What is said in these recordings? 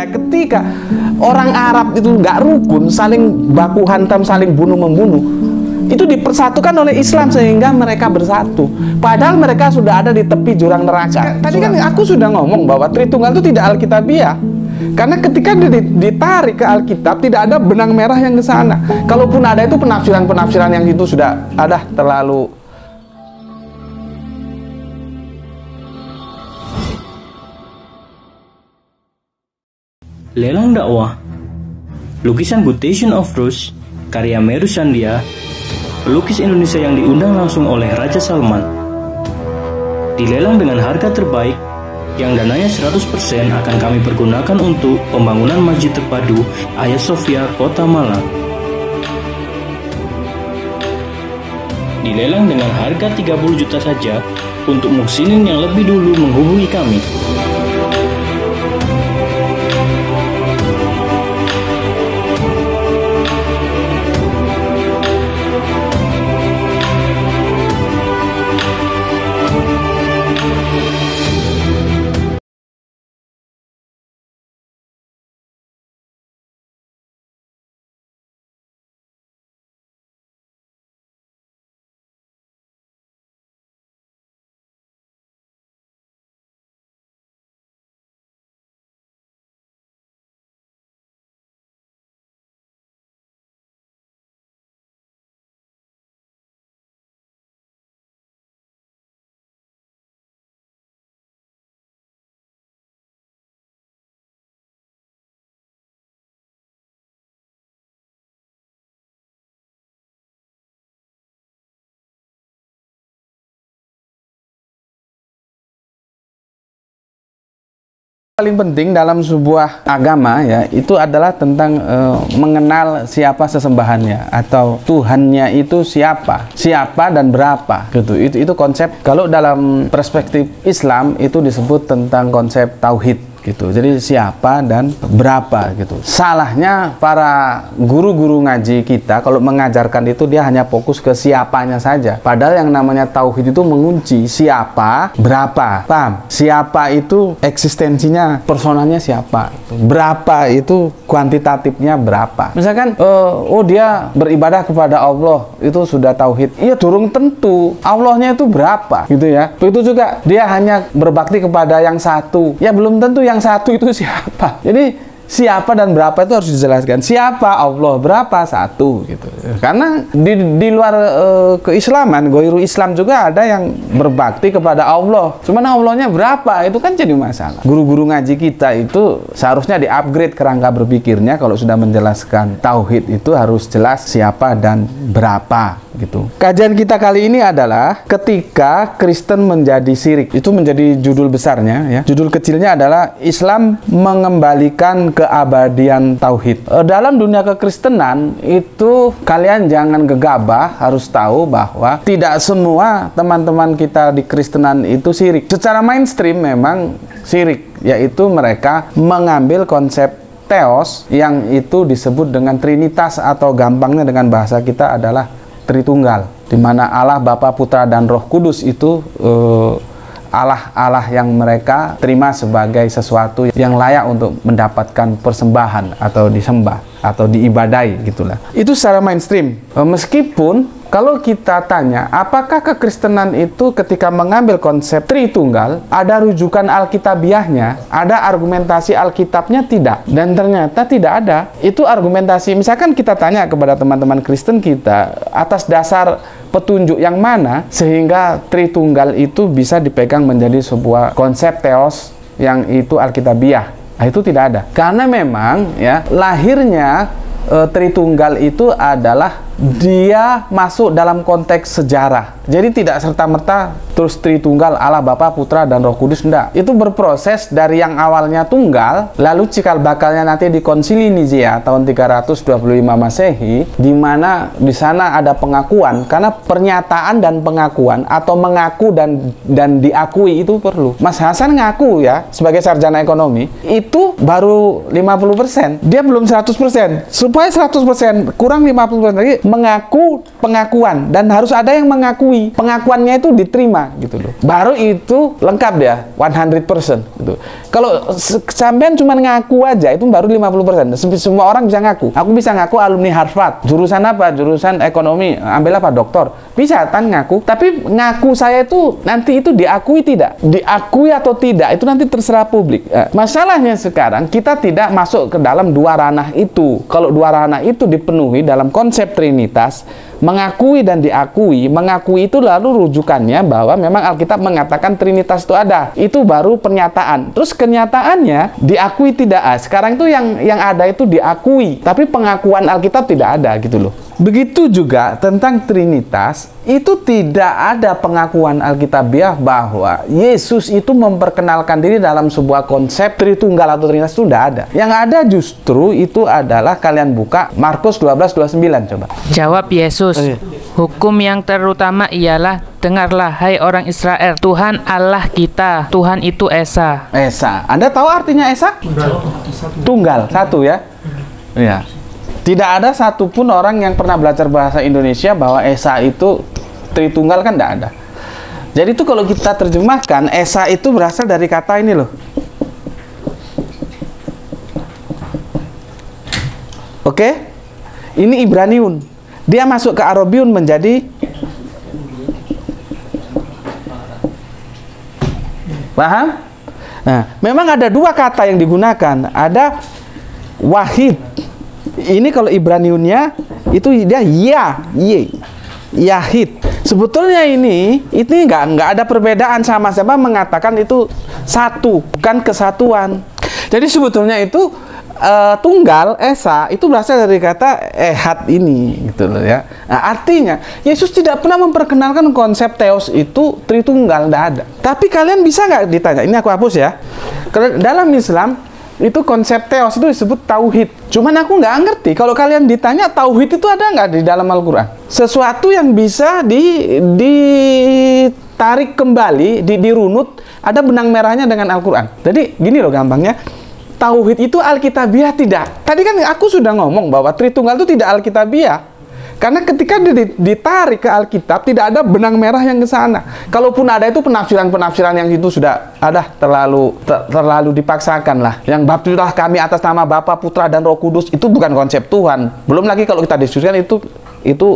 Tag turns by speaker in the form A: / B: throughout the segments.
A: Makanya ketika orang Arab itu nggak rukun, saling baku hantam, saling bunuh-membunuh, itu dipersatukan oleh Islam sehingga mereka bersatu. Padahal mereka sudah ada di tepi jurang neraka. Tadi kan aku sudah ngomong bahwa Tritunggal itu tidak alkitabiah. Karena ketika ditarik ke Alkitab, tidak ada benang merah yang ke sana. Kalaupun ada, itu penafsiran-penafsiran yang itu sudah ada terlalu.
B: Lelang dakwah. Lukisan Quotation of Rose karya Meru Sandia, pelukis Indonesia yang diundang langsung oleh Raja Salman. Dilelang dengan harga terbaik yang dananya 100% akan kami pergunakan untuk pembangunan Masjid Terpadu Hagia Sophia, Kota Malang. Dilelang dengan harga 30 juta saja untuk muhsinin yang lebih dulu menghubungi kami.
A: Paling penting dalam sebuah agama ya, itu adalah tentang mengenal siapa sesembahannya atau Tuhannya itu siapa dan berapa gitu. Itu konsep. Kalau dalam perspektif Islam itu disebut tentang konsep tauhid gitu. Jadi siapa dan berapa gitu. Salahnya para guru-guru ngaji kita kalau mengajarkan itu dia hanya fokus ke siapanya saja. Padahal yang namanya tauhid itu mengunci siapa, berapa. Paham? Siapa itu eksistensinya, personanya siapa. Berapa itu kuantitatifnya berapa. Misalkan dia beribadah kepada Allah, itu sudah tauhid. Iya, durung tentu Allahnya itu berapa gitu ya. Begitu juga dia hanya berbakti kepada yang satu. Ya belum tentu yang satu itu siapa. Jadi siapa dan berapa itu harus dijelaskan. Siapa Allah, berapa satu gitu. Karena di luar keislaman, goiru Islam juga ada yang berbakti kepada Allah. Cuman Allahnya berapa, itu kan jadi masalah. Guru-guru ngaji kita itu seharusnya di-upgrade kerangka berpikirnya. Kalau sudah menjelaskan tauhid itu harus jelas siapa dan berapa gitu. Kajian kita kali ini adalah ketika Kristen menjadi syirik. Itu menjadi judul besarnya ya. Judul kecilnya adalah Islam mengembalikan keabadian tauhid. Dalam dunia kekristenan itu kalian jangan gegabah, harus tahu bahwa tidak semua teman-teman kita di Kristenan itu syirik. Secara mainstream memang syirik, yaitu mereka mengambil konsep teos yang itu disebut dengan trinitas atau gampangnya dengan bahasa kita adalah Tritunggal, di mana Allah, Bapa, Putra, dan Roh Kudus itu Allah yang mereka terima sebagai sesuatu yang layak untuk mendapatkan persembahan atau disembah atau diibadai gitulah. Itu secara mainstream. Meskipun kalau kita tanya apakah kekristenan itu ketika mengambil konsep Tritunggal ada rujukan alkitabiahnya, ada argumentasi Alkitabnya, tidak. Dan ternyata tidak ada. Itu argumentasi, misalkan kita tanya kepada teman-teman Kristen kita atas dasar petunjuk yang mana sehingga Tritunggal itu bisa dipegang menjadi sebuah konsep teos yang itu alkitabiah. Nah, itu tidak ada. Karena memang ya lahirnya Tritunggal itu adalah dia masuk dalam konteks sejarah. Jadi tidak serta-merta terus Tritunggal Allah, Bapa, Putra, dan Roh Kudus, enggak. Itu berproses dari yang awalnya tunggal, lalu cikal bakalnya nanti di Konsili Nicea tahun 325 Masehi, di mana di sana ada pengakuan, karena pernyataan dan pengakuan atau mengaku dan diakui itu perlu. Mas Hasan ngaku ya sebagai sarjana ekonomi, itu baru 50%. Dia belum 100%. Supaya 100% kurang 50% lagi mengaku pengakuan, dan harus ada yang mengakui. Pengakuannya itu diterima gitu loh. Baru itu lengkap dia 100% gitu. Kalau sampean cuma ngaku aja itu baru 50%. Semua orang bisa ngaku. Aku bisa ngaku alumni Harvard. Jurusan apa? Jurusan ekonomi. Ambil apa? Doktor. Bisa kan ngaku. Tapi ngaku saya itu nanti itu diakui tidak? Diakui atau tidak itu nanti terserah publik. Masalahnya sekarang kita tidak masuk ke dalam dua ranah itu. Kalau dua ranah itu dipenuhi dalam konsep Trinitas, mengakui dan diakui. Mengakui itu lalu rujukannya bahwa memang Alkitab mengatakan Trinitas itu ada. Itu baru pernyataan. Terus kenyataannya diakui tidak. Sekarang itu yang ada itu diakui, tapi pengakuan Alkitab tidak ada gitu loh. Begitu juga tentang Trinitas, itu tidak ada pengakuan Alkitabiah bahwa Yesus itu memperkenalkan diri dalam sebuah konsep Tritunggal atau Trinitas, itu tidak ada. Yang ada justru itu adalah, kalian buka Markus 12:29 coba.
C: Jawab Yesus, hukum yang terutama ialah, dengarlah hai orang Israel, Tuhan Allah kita, Tuhan itu Esa.
A: Esa. Anda tahu artinya Esa? Tunggal, satu ya. Iya. Tidak ada satupun orang yang pernah belajar bahasa Indonesia bahwa Esa itu Tritunggal, kan tidak ada. Jadi itu kalau kita terjemahkan, Esa itu berasal dari kata ini loh. Oke? Ini Ibraniun. Dia masuk ke Arabiun menjadi paham? Nah, memang ada dua kata yang digunakan. Ada wahid. Ini kalau Ibraniunnya itu dia yahid. Sebetulnya ini nggak ada perbedaan, sama-sama mengatakan itu satu, bukan kesatuan. Jadi sebetulnya itu tunggal, Esa itu berasal dari kata ehad ini gitu loh ya. Nah, artinya Yesus tidak pernah memperkenalkan konsep Theos itu Tritunggal, tidak ada. Tapi kalian bisa nggak ditanya, ini aku hapus ya. Kalau dalam Islam itu konsep Theos itu disebut tauhid. Cuman aku nggak ngerti kalau kalian ditanya tauhid itu ada nggak di dalam Al-Quran. Sesuatu yang bisa ditarik kembali, dirunut, ada benang merahnya dengan Al-Quran. Jadi gini loh gampangnya, tauhid itu Alkitabiah tidak. Tadi kan aku sudah ngomong bahwa Tritunggal itu tidak Alkitabiah. Karena ketika ditarik ke Alkitab, tidak ada benang merah yang ke sana. Kalaupun ada itu penafsiran-penafsiran yang itu sudah ada terlalu dipaksakan lah. Yang baptislah kami atas nama Bapa, Putra, dan Roh Kudus, itu bukan konsep Tuhan. Belum lagi kalau kita diskusikan itu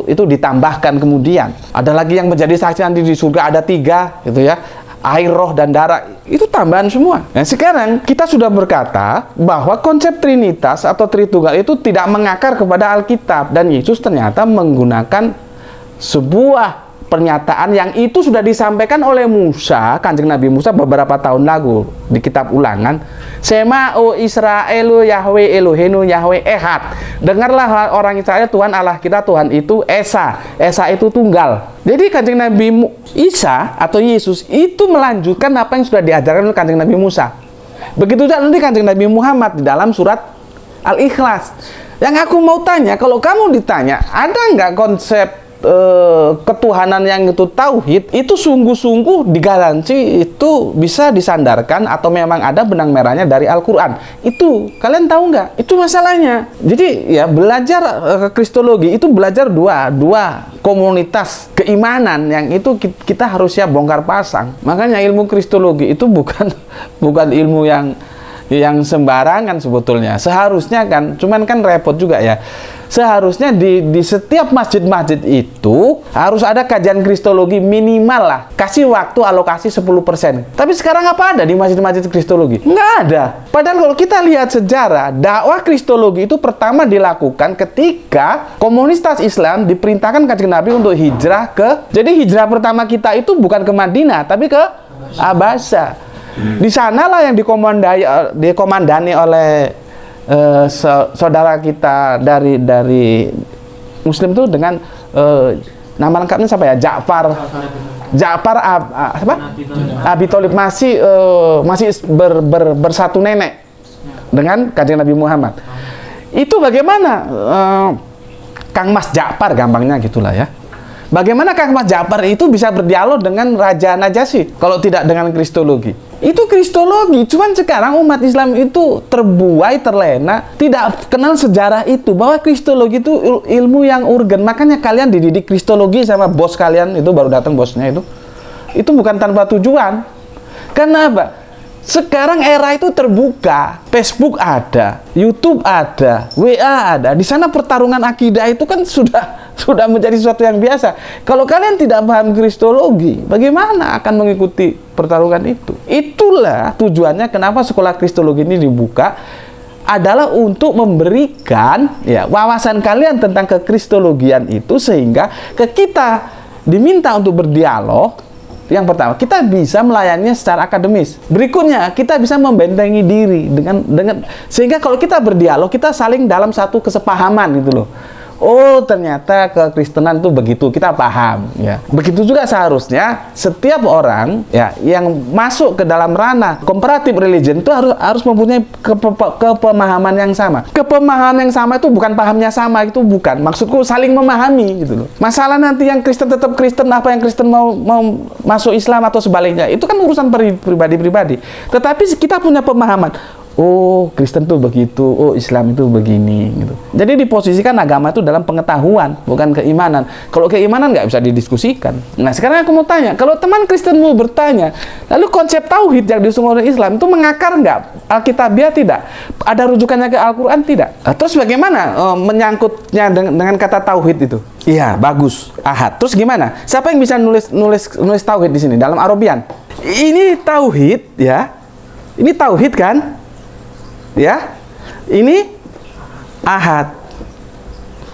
A: ditambahkan kemudian. Ada lagi yang menjadi saksi nanti di surga ada 3 gitu ya. Air, roh, dan darah, itu tambahan semua. Nah sekarang kita sudah berkata bahwa konsep Trinitas atau Tritunggal itu tidak mengakar kepada Alkitab, dan Yesus ternyata menggunakan sebuah pernyataan yang itu sudah disampaikan oleh Musa, Kanjeng Nabi Musa beberapa tahun lalu di kitab Ulangan. Sema o Israelu Yahweh Elohenu Yahweh Ehad. Dengarlah orang Israel, Tuhan Allah kita, Tuhan itu Esa. Esa itu tunggal. Jadi Kanjeng Nabi Isa atau Yesus itu melanjutkan apa yang sudah diajarkan oleh Kanjeng Nabi Musa. Begitu juga nanti Kanjeng Nabi Muhammad di dalam surat Al-Ikhlas. Yang aku mau tanya, kalau kamu ditanya, ada nggak konsep ketuhanan yang itu tauhid, itu sungguh-sungguh digaransi itu bisa disandarkan atau memang ada benang merahnya dari Al-Quran. Itu kalian tahu nggak? Itu masalahnya. Jadi ya belajar Kristologi itu belajar dua komunitas keimanan yang itu kita harus siap bongkar pasang. Makanya ilmu Kristologi itu bukan ilmu yang sembarangan sebetulnya. Seharusnya kan, cuman kan repot juga ya. Seharusnya di setiap masjid-masjid itu harus ada kajian Kristologi minimal lah. Kasih waktu alokasi 10%. Tapi sekarang apa ada di masjid-masjid Kristologi? Nggak ada. Padahal kalau kita lihat sejarah, dakwah Kristologi itu pertama dilakukan ketika komunitas Islam diperintahkan Kanjeng Nabi untuk hijrah ke. Jadi hijrah pertama kita itu bukan ke Madinah, tapi ke Abasa. Di sanalah yang dikomandani oleh saudara kita dari Muslim itu dengan nama lengkapnya siapa ya? Ja'far Abi Tholib, masih bersatu nenek dengan Kanjeng Nabi Muhammad. Itu bagaimana Kang Mas Ja'far, gampangnya gitulah ya. Bagaimana Kang Mas Ja'far itu bisa berdialog dengan Raja Najasyi kalau tidak dengan Kristologi? Itu kristologi. Cuman sekarang umat Islam itu terbuai, terlena, tidak kenal sejarah itu, bahwa kristologi itu ilmu yang urgen. Makanya kalian dididik kristologi sama bos kalian, itu baru datang bosnya itu bukan tanpa tujuan. Kenapa? Sekarang era itu terbuka, Facebook ada, YouTube ada, WA ada. Di sana pertarungan akidah itu kan sudah menjadi sesuatu yang biasa. Kalau kalian tidak paham kristologi, bagaimana akan mengikuti pertarungan itu? Itulah tujuannya kenapa sekolah kristologi ini dibuka, adalah untuk memberikan ya wawasan kalian tentang kekristologian itu, sehingga kita diminta untuk berdialog. Yang pertama, kita bisa melayaninya secara akademis. Berikutnya, kita bisa membentengi diri dengan sehingga kalau kita berdialog, kita saling dalam satu kesepahaman gitu loh. Oh, ternyata kekristenan itu begitu, kita paham ya. Begitu juga seharusnya setiap orang ya yang masuk ke dalam ranah comparative religion itu harus mempunyai kepemahaman yang sama. Kepemahaman yang sama itu bukan pahamnya sama, itu bukan. Maksudku saling memahami gitu loh. Masalah nanti yang Kristen tetap Kristen, apa yang Kristen mau masuk Islam atau sebaliknya, itu kan urusan pribadi-pribadi. Tetapi kita punya pemahaman. Oh, Kristen tuh begitu, oh Islam itu begini gitu. Jadi diposisikan agama itu dalam pengetahuan, bukan keimanan. Kalau keimanan nggak bisa didiskusikan. Nah, sekarang aku mau tanya, kalau teman Kristen mau bertanya, lalu konsep tauhid yang diusung oleh Islam itu mengakar nggak? Alkitabiah tidak? Ada rujukannya ke Al-Quran tidak? Terus bagaimana menyangkutnya dengan kata tauhid itu? Iya, bagus. Ahad. Terus gimana? Siapa yang bisa nulis tauhid di sini dalam Arabian? Ini tauhid ya. Ini tauhid kan? Ya, ini ahad.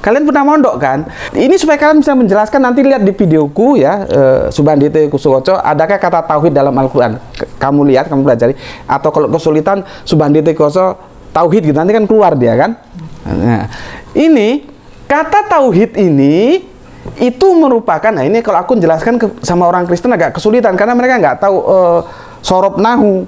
A: Kalian pernah mondok kan? Ini supaya kalian bisa menjelaskan, nanti lihat di videoku ya, Subandito Kusuwoco, adakah kata tauhid dalam Al-Quran? Kamu lihat, kamu pelajari. Atau kalau kesulitan, Subandito Kusuwoco tauhid gitu, nanti kan keluar dia kan? Nah, ini kata tauhid ini itu merupakan, nah ini kalau aku jelaskan sama orang Kristen agak kesulitan karena mereka nggak tahu sorob nahu,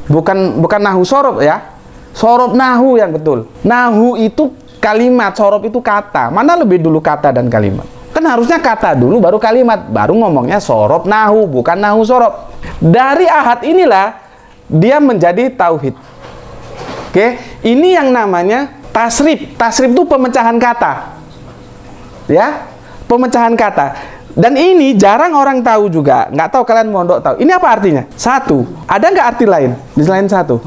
A: bukan nahu sorob ya. Sorob nahu yang betul. Nahu itu kalimat, sorob itu kata. Mana lebih dulu kata dan kalimat? Kan harusnya kata dulu baru kalimat. Baru ngomongnya sorob nahu, bukan nahu sorob. Dari ahad inilah dia menjadi tauhid. Oke, ini yang namanya tasrif. Tasrif itu pemecahan kata. Ya, pemecahan kata. Dan ini jarang orang tahu juga. Nggak tahu kalian mondok tahu. Ini apa artinya? Satu. Ada nggak arti lain di selain satu?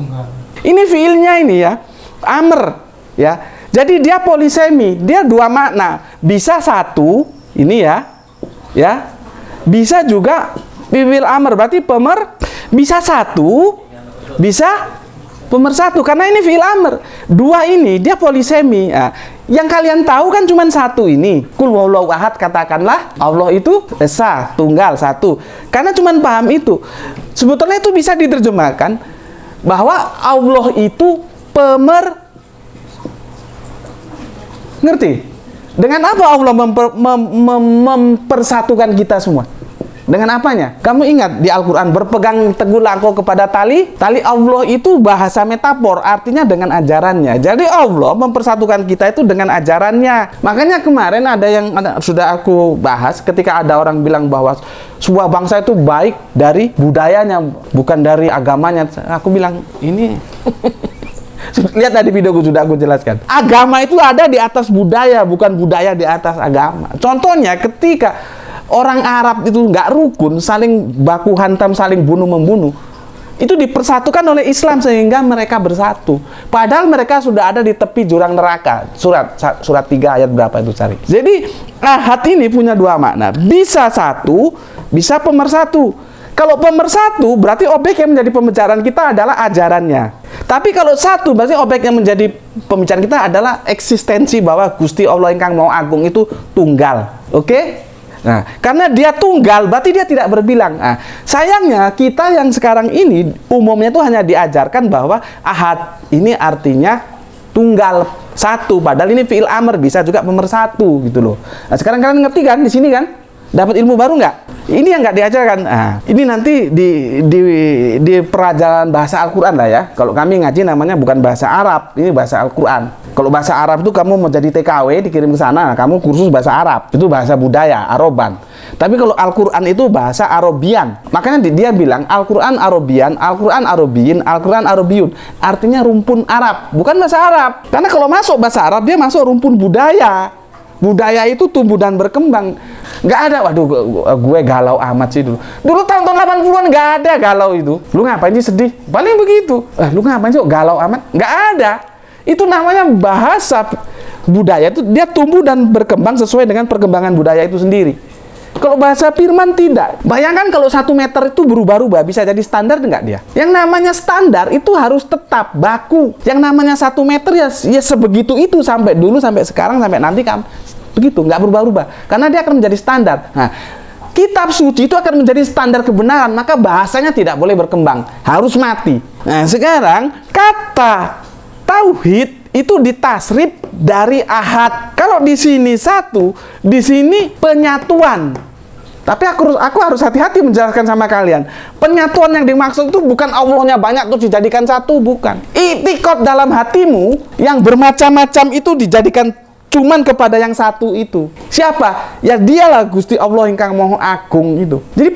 A: Ini fiilnya ini ya, amr ya. Jadi dia polisemi, dia dua makna. Bisa satu, ini ya. Bisa juga fiil amr, berarti bisa satu, bisa pemersatu karena ini fiil amr. Dua ini dia polisemi. Nah, yang kalian tahu kan cuma satu ini. Qul huwallahu ahad, katakanlah Allah itu esa, tunggal, satu. Karena cuma paham itu. Sebetulnya itu bisa diterjemahkan bahwa Allah itu ngerti? Dengan apa Allah mempersatukan kita semua? Dengan apanya? Kamu ingat di Al-Quran, berpegang teguhlah engkau kepada tali Allah itu bahasa metafor, artinya dengan ajarannya. Jadi Allah mempersatukan kita itu dengan ajarannya. Makanya kemarin sudah aku bahas ketika ada orang bilang bahwa sebuah bangsa itu baik dari budayanya, bukan dari agamanya. Aku bilang, ini lihat tadi videoku sudah aku jelaskan. Agama itu ada di atas budaya, bukan budaya di atas agama. Contohnya ketika orang Arab itu nggak rukun, saling baku hantam, saling bunuh-membunuh, itu dipersatukan oleh Islam sehingga mereka bersatu. Padahal mereka sudah ada di tepi jurang neraka. Surat 3 ayat berapa itu cari. Jadi ahad ini punya dua makna. Bisa satu, bisa pemersatu. Kalau pemersatu berarti objek yang menjadi pembicaraan kita adalah ajarannya. Tapi kalau satu berarti objek yang menjadi pembicaraan kita adalah eksistensi bahwa Gusti Allah ingkang Maha Agung itu tunggal. Oke? Nah, karena dia tunggal, berarti dia tidak berbilang. Nah, sayangnya kita yang sekarang ini umumnya itu hanya diajarkan bahwa ahad ini artinya tunggal, satu. Padahal ini fi'il amr, bisa juga pemersatu gitu loh. Nah, sekarang kalian ngerti kan di sini kan? Dapat ilmu baru nggak? Ini yang nggak diajarkan. Nah, ini nanti di pelajaran bahasa Al-Quran lah ya. Kalau kami ngaji namanya bukan bahasa Arab, ini bahasa Al-Quran. Kalau bahasa Arab itu kamu mau jadi TKW dikirim ke sana, kamu kursus bahasa Arab. Itu bahasa budaya, Aroban. Tapi kalau Al-Quran itu bahasa Arabian. Makanya dia bilang Al-Quran Arabian, Al-Quran Arabiyin, Al-Quran Arabiyun. Artinya rumpun Arab, bukan bahasa Arab. Karena kalau masuk bahasa Arab, dia masuk rumpun budaya. Budaya itu tumbuh dan berkembang. Nggak ada, waduh gue galau amat sih dulu. Dulu tahun-tahun 80-an nggak ada galau itu. Lu ngapain sih sedih? Paling begitu. Lu ngapain sih galau amat? Nggak ada. Itu namanya bahasa budaya, itu dia tumbuh dan berkembang sesuai dengan perkembangan budaya itu sendiri. Kalau bahasa firman tidak. Bayangkan kalau 1 meter itu berubah-ubah, bisa jadi standar enggak dia? Yang namanya standar itu harus tetap baku. Yang namanya 1 meter ya sebegitu itu sampai dulu, sampai sekarang, sampai nanti begitu, nggak berubah-ubah. Karena dia akan menjadi standar. Nah, kitab suci itu akan menjadi standar kebenaran, maka bahasanya tidak boleh berkembang, harus mati. Nah, sekarang kata tauhid itu ditasrif dari ahad. Kalau di sini satu, di sini penyatuan. Tapi aku harus hati-hati menjelaskan sama kalian. Penyatuan yang dimaksud itu bukan Allahnya banyak terus dijadikan satu, bukan. Itikad dalam hatimu yang bermacam-macam itu dijadikan cuman kepada yang satu itu. Siapa? Ya dialah Gusti Allah ingkang Maha Agung itu. Jadi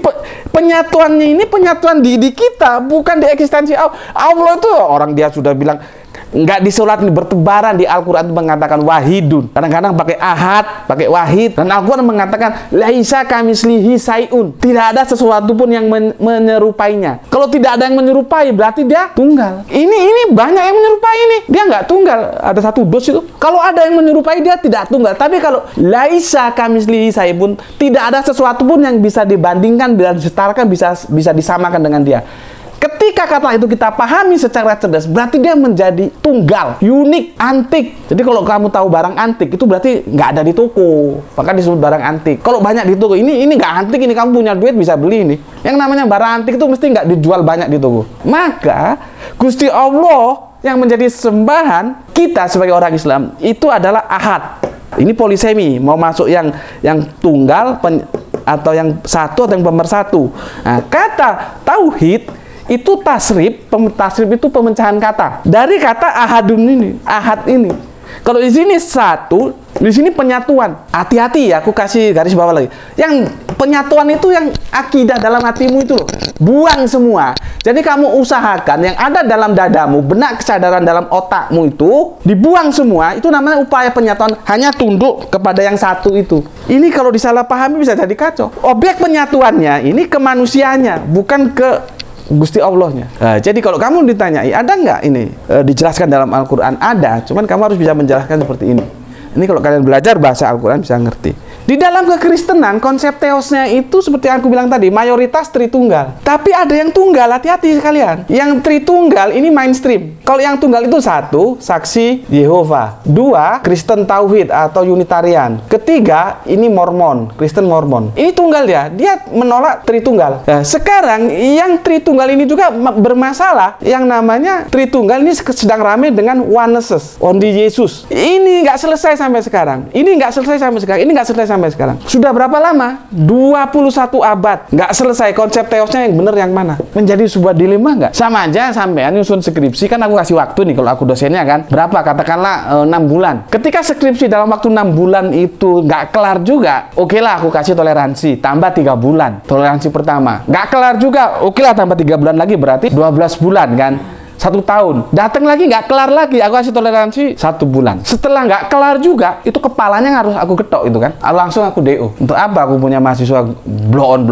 A: penyatuannya ini penyatuan di kita, bukan di eksistensi Allah. Allah itu orang dia sudah bilang nggak disolat bertebaran. Di Al-Quran itu mengatakan wahidun, kadang-kadang pakai ahad, pakai wahid, dan Al-Quran mengatakan laisa kamislihi sayun, tidak ada sesuatu pun yang menyerupainya. Kalau tidak ada yang menyerupai berarti dia tunggal. Ini banyak yang menyerupai, ini dia nggak tunggal, ada satu dos itu. Kalau ada yang menyerupai dia tidak tunggal. Tapi kalau laisa kamislihi sayun, tidak ada sesuatu pun yang bisa dibandingkan dan disetarakan, bisa disamakan dengan dia. Ketika kata itu kita pahami secara cerdas, berarti dia menjadi tunggal, unik, antik. Jadi kalau kamu tahu barang antik, itu berarti nggak ada di toko, maka disebut barang antik. Kalau banyak di toko, ini nggak antik, ini kamu punya duit bisa beli ini. Yang namanya barang antik itu mesti nggak dijual banyak di toko. Maka Gusti Allah yang menjadi sembahan kita sebagai orang Islam itu adalah ahad. Ini polisemi, mau masuk yang tunggal atau yang satu atau yang pemersatu. Nah, kata tauhid itu tasrif itu pemecahan kata dari kata ahadun ini, ahad ini. Kalau di sini satu, di sini penyatuan. Hati-hati ya, aku kasih garis bawah lagi. Yang penyatuan itu yang akidah dalam hatimu itu loh. Buang semua. Jadi kamu usahakan yang ada dalam dadamu, benak kesadaran dalam otakmu itu dibuang semua. Itu namanya upaya penyatuan. Hanya tunduk kepada yang satu itu. Ini kalau disalahpahami bisa jadi kacau. Objek penyatuannya ini ke manusianya, bukan ke Gusti Allahnya. Nah, jadi kalau kamu ditanyai, ada nggak ini dijelaskan dalam Al-Quran? Ada, cuman kamu harus bisa menjelaskan seperti ini. Ini kalau kalian belajar bahasa Al-Quran bisa ngerti. Di dalam kekristenan, konsep teosnya itu seperti yang aku bilang tadi, mayoritas Tritunggal. Tapi ada yang tunggal, hati-hati sekalian. Yang Tritunggal ini mainstream. Kalau yang tunggal itu satu, saksi Yehova. Dua, Kristen Tauhid atau Unitarian. Ketiga, ini Mormon, Kristen Mormon. Ini tunggal ya, dia menolak Tritunggal. Nah, sekarang yang Tritunggal ini juga bermasalah. Yang namanya Tritunggal ini sedang rame dengan oneness, only Yesus. Ini nggak selesai sampai sekarang. Ini nggak selesai sampai sekarang. Ini nggak selesai sampai sekarang. Sudah berapa lama? 21 abad. Nggak selesai konsep teosnya yang benar yang mana. Menjadi sebuah dilema nggak? Sama aja sampean nyusun skripsi, kan aku kasih waktu nih kalau aku dosennya kan. Berapa? Katakanlah 6 bulan. Ketika skripsi dalam waktu 6 bulan itu nggak kelar juga, oke lah aku kasih toleransi. Tambah 3 bulan. Toleransi pertama. Nggak kelar juga, oke lah tambah 3 bulan lagi, berarti 12 bulan kan. 1 tahun, datang lagi nggak kelar lagi, aku kasih toleransi 1 bulan. Setelah nggak kelar juga, itu kepalanya harus aku ketok itu kan, langsung aku DO. Untuk apa aku punya mahasiswa bloon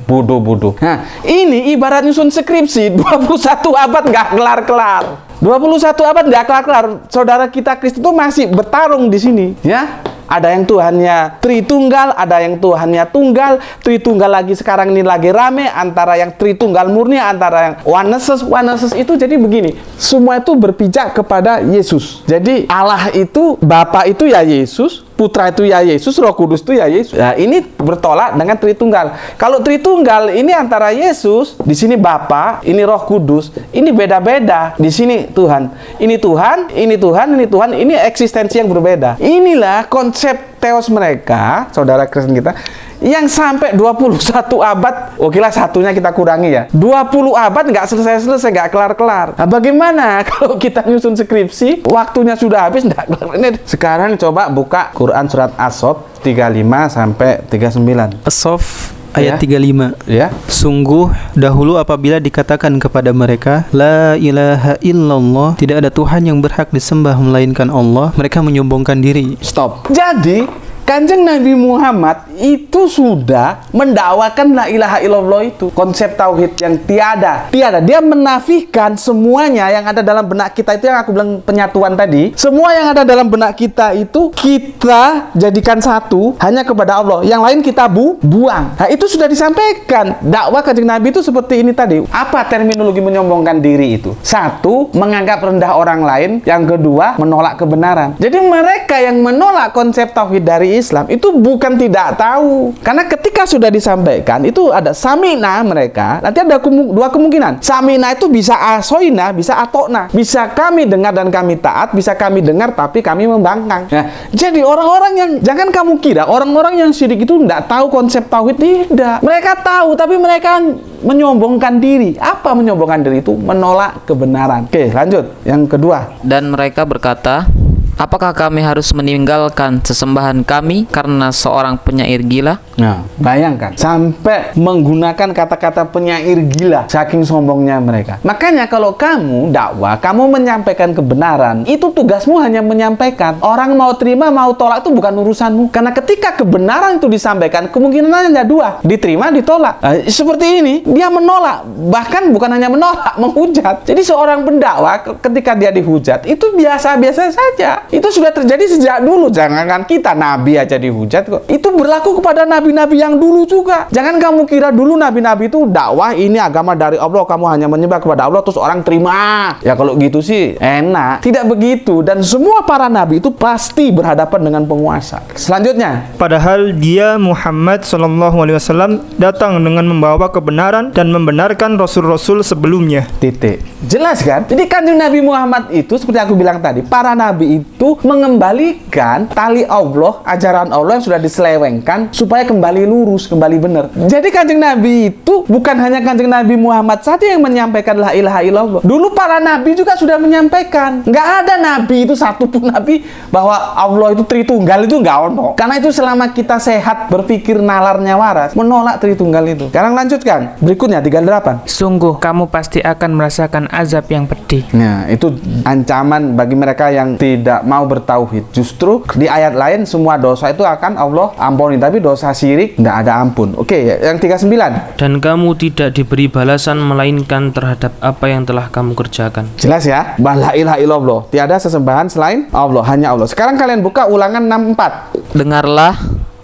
A: bodoh. Nah, ini ibarat nyusun skripsi 21 abad nggak kelar-kelar. 21 abad nggak kelar-kelar. Saudara kita Kristen itu masih bertarung di sini, ya. Ada yang Tuhannya Tritunggal, ada yang Tuhannya tunggal. Tritunggal lagi sekarang ini lagi rame antara yang Tritunggal murni, antara yang oneness itu. Jadi begini, semua itu berpijak kepada Yesus. Jadi Allah itu, Bapa itu ya Yesus, Putra itu ya Yesus, Roh Kudus itu ya Yesus. Nah, ini bertolak dengan Tritunggal. Kalau Tritunggal ini antara Yesus, di sini Bapa, ini Roh Kudus, ini beda-beda. Di sini Tuhan, ini Tuhan, ini Tuhan, ini Tuhan, ini eksistensi yang berbeda. Inilah konsep teos mereka, saudara Kristen kita, yang sampai 21 abad, okelah satunya kita kurangi ya. 20 abad nggak selesai-selesai, nggak kelar-kelar. Nah, bagaimana kalau kita nyusun skripsi, waktunya sudah habis, nggak kelar. Ini sekarang coba buka Quran surat As-Saff 35 sampai 39.
D: As-Saff ayat
A: Ya.
D: 35.
A: Ya.
D: Sungguh dahulu apabila dikatakan kepada mereka la ilaha illallah, tidak ada Tuhan yang berhak disembah melainkan Allah, mereka menyombongkan diri.
A: Stop. Jadi Kanjeng Nabi Muhammad itu sudah mendakwakan la ilaha illallah itu, konsep tauhid yang tiada. Dia menafikan semuanya yang ada dalam benak kita itu, yang aku bilang penyatuan tadi. Semua yang ada dalam benak kita itu kita jadikan satu hanya kepada Allah. Yang lain kita buang. Nah, itu sudah disampaikan. Dakwah Kanjeng Nabi itu seperti ini tadi. Apa terminologi menyombongkan diri itu? Satu, menganggap rendah orang lain. Yang kedua, menolak kebenaran. Jadi mereka yang menolak konsep tauhid dari Islam itu bukan tidak tahu, karena ketika sudah disampaikan itu ada samina mereka, nanti ada dua kemungkinan. Samina itu bisa asoina, bisa atokna, bisa kami dengar dan kami taat, bisa kami dengar tapi kami membangkang. Nah, jadi orang-orang yang, jangan kamu kira orang-orang yang syirik itu tidak tahu konsep tauhid, tidak. Mereka tahu tapi mereka menyombongkan diri. Apa menyombongkan diri itu? Menolak kebenaran. Oke, lanjut. Yang kedua.
E: Dan mereka berkata, apakah kami harus meninggalkan sesembahan kami karena seorang penyair gila?
A: Nah, bayangkan sampai menggunakan kata-kata penyair gila, saking sombongnya mereka. Makanya kalau kamu dakwah, kamu menyampaikan kebenaran, itu tugasmu hanya menyampaikan. Orang mau terima, mau tolak itu bukan urusanmu. Karena ketika kebenaran itu disampaikan, kemungkinannya hanya dua, diterima, ditolak. Nah, seperti ini, dia menolak, bahkan bukan hanya menolak, menghujat. Jadi seorang pendakwah ketika dia dihujat, itu biasa-biasa saja. Itu sudah terjadi sejak dulu. Jangankan kita, nabi aja dihujat kok. Itu berlaku kepada nabi-nabi yang dulu juga. Jangan kamu kira dulu nabi-nabi itu dakwah ini agama dari Allah, kamu hanya menyembah kepada Allah terus orang terima. Ya kalau gitu sih enak. Tidak begitu. Dan semua para nabi itu pasti berhadapan dengan penguasa. Selanjutnya,
F: Padahal dia Muhammad SAW datang dengan membawa kebenaran dan membenarkan rasul-rasul sebelumnya.
A: titik. Jelas kan? Jadi Kanjeng Nabi Muhammad itu seperti aku bilang tadi, para nabi itu mengembalikan tali Allah, ajaran Allah yang sudah diselewengkan supaya kembali lurus, kembali benar. Jadi Kanjeng Nabi itu bukan hanya Kanjeng Nabi Muhammad saja yang menyampaikan la ilaha illallah. Dulu para nabi juga sudah menyampaikan. Nggak ada nabi itu, satupun nabi bahwa Allah itu Tritunggal itu nggak ono. Karena itu selama kita sehat berpikir nalarnya waras, menolak Tritunggal itu. Sekarang lanjutkan. Berikutnya 38.
C: Sungguh kamu pasti akan merasakan azab yang pedih.
A: Nah, itu ancaman bagi mereka yang tidak mau bertauhid. Justru di ayat lain semua dosa itu akan Allah ampuni, tapi dosa syirik tidak ada ampun. Oke, yang 39.
G: Dan kamu tidak diberi balasan melainkan terhadap apa yang telah kamu kerjakan.
A: Jelas ya? La ilaha illallah. Tiada sesembahan selain Allah, hanya Allah. Sekarang kalian buka Ulangan 64.
E: Dengarlah,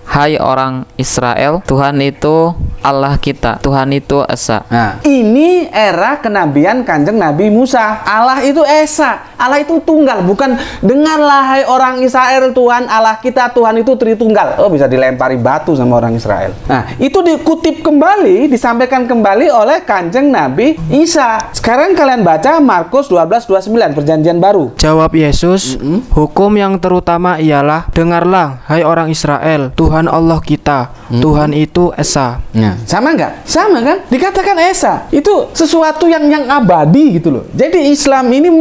E: hai orang Israel, Tuhan itu Allah kita, Tuhan itu Esa.
A: Nah, ini era kenabian Kanjeng Nabi Musa. Allah itu Esa, Allah itu tunggal, bukan dengarlah hai orang Israel, Tuhan Allah kita, Tuhan itu Tritunggal. Oh, bisa dilempari batu sama orang Israel. Nah, itu dikutip kembali, disampaikan kembali oleh Kanjeng Nabi Isa. Sekarang kalian baca Markus 12:29, Perjanjian Baru.
H: Jawab Yesus, hukum yang terutama ialah, dengarlah hai orang Israel, Tuhan Allah kita, Tuhan itu Esa.
A: Nah, sama nggak? Sama kan? Dikatakan Esa. Itu sesuatu yang abadi gitu loh. Jadi Islam ini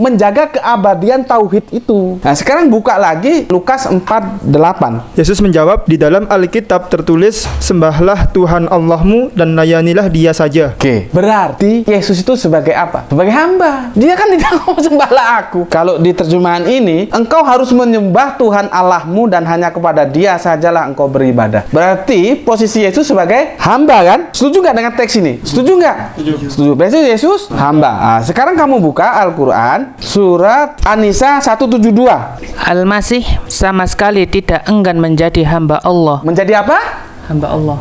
A: menjaga keabadian tauhid itu. Nah, sekarang buka lagi Lukas 4:8.
F: Yesus menjawab, di dalam Alkitab tertulis, sembahlah Tuhan Allahmu dan layanilah Dia saja.
A: Oke, berarti Yesus itu sebagai apa? Sebagai hamba. Dia kan tidak mau sembahlah aku. Kalau di terjemahan ini, engkau harus menyembah Tuhan Allahmu dan hanya kepada Dia sajalah engkau beribadah. Berarti posisi Yesus sebagai hamba kan? Setuju nggak dengan teks ini? Setuju nggak? Setuju. Berarti Yesus hamba. Nah, sekarang kamu buka Al-Quran surat An-Nisa 172.
C: Al-Masih sama sekali tidak enggan menjadi hamba Allah.
A: Menjadi apa?
C: Hamba Allah.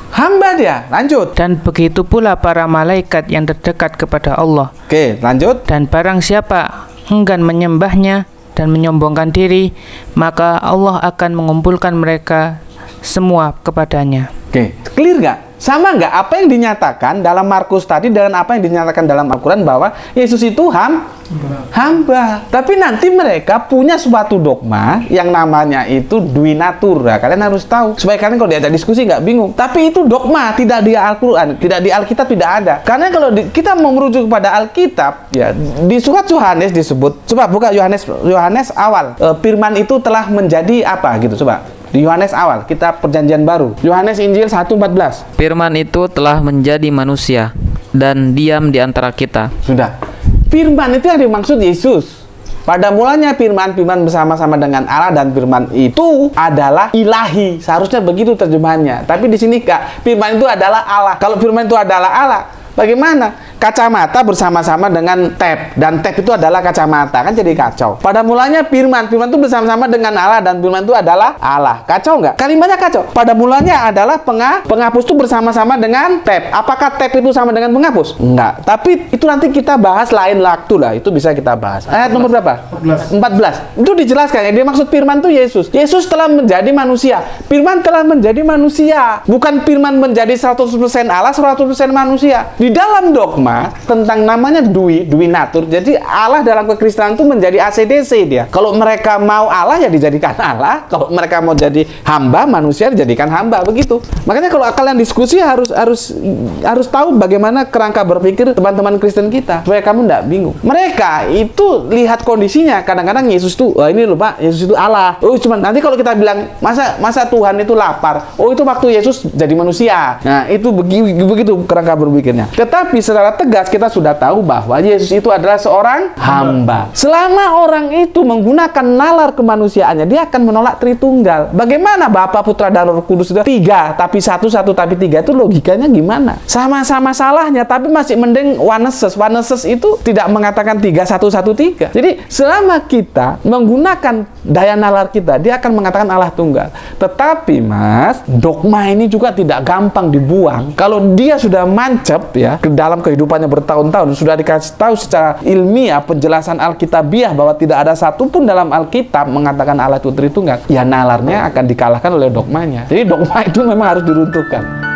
A: Hamba dia. Lanjut.
C: Dan begitu pula para malaikat yang terdekat kepada Allah.
A: Oke, lanjut.
C: Dan barang siapa enggan menyembahnya dan menyombongkan diri, maka Allah akan mengumpulkan mereka semua kepadanya.
A: Oke, clear nggak? Sama nggak apa yang dinyatakan dalam Markus tadi dengan apa yang dinyatakan dalam Al-Quran bahwa Yesus itu hamba. Tapi nanti mereka punya suatu dogma yang namanya itu dui natura. Kalian harus tahu supaya kalian kalau diajak diskusi nggak bingung. Tapi itu dogma, tidak di Al-Quran, tidak di Alkitab, tidak ada. Karena kalau kita mau merujuk kepada Alkitab, ya di surat Yohanes disebut. Coba buka Yohanes awal. Firman itu telah menjadi apa gitu, coba. Di Yohanes awal, kitab Perjanjian Baru. Yohanes Injil 1:14.
E: Firman itu telah menjadi manusia dan diam di antara kita.
A: Sudah. Firman itu yang dimaksud Yesus. Pada mulanya firman bersama-sama dengan Allah, dan firman itu adalah ilahi. Seharusnya begitu terjemahannya. Tapi di sini Kak, firman itu adalah Allah. Kalau firman itu adalah Allah, bagaimana? Kacamata bersama-sama dengan tab, dan tab itu adalah kacamata, kan jadi kacau. Pada mulanya firman itu bersama-sama dengan Allah, dan firman itu adalah Allah. Kacau nggak? Kalimatnya kacau. Pada mulanya adalah penghapus itu bersama-sama dengan tab. Apakah tab itu sama dengan penghapus? Enggak. Tapi itu nanti kita bahas lain waktu lah. Itu bisa kita bahas. Ayat nomor berapa? 14. Itu dijelaskan ya. Dia maksud firman itu Yesus. Yesus telah menjadi manusia. Firman telah menjadi manusia. Bukan firman menjadi 100% Allah, 100% manusia. Di dalam dogma tentang namanya dui natur. Jadi Allah dalam kekristenan itu menjadi ACDC dia. Kalau mereka mau Allah ya dijadikan Allah, kalau mereka mau jadi hamba manusia dijadikan hamba, begitu. Makanya kalau kalian diskusi harus tahu bagaimana kerangka berpikir teman-teman Kristen kita supaya kamu tidak bingung. Mereka itu lihat kondisinya, kadang-kadang Yesus itu, wah ini loh Pak, Yesus itu Allah. Oh cuma nanti kalau kita bilang masa Tuhan itu lapar. Oh itu waktu Yesus jadi manusia. Nah itu begitu kerangka berpikirnya. Tetapi secara tegas kita sudah tahu bahwa Yesus itu adalah seorang hamba. Selama orang itu menggunakan nalar kemanusiaannya, dia akan menolak Tritunggal. Bagaimana Bapa, Putra, dan Roh Kudus itu tiga tapi satu tapi tiga, itu logikanya gimana? Sama-sama salahnya, tapi masih mending oneses. Oneses itu tidak mengatakan tiga satu tiga. Jadi selama kita menggunakan daya nalar kita, dia akan mengatakan Allah tunggal. Tetapi Mas, dogma ini juga tidak gampang dibuang. Kalau dia sudah mancep ya ke dalam kehidupannya bertahun-tahun, sudah dikasih tahu secara ilmiah penjelasan Alkitabiah bahwa tidak ada satupun dalam Alkitab mengatakan Allah itu Tritunggal, ya nalarnya akan dikalahkan oleh dogmanya. Jadi dogma itu memang harus diruntuhkan.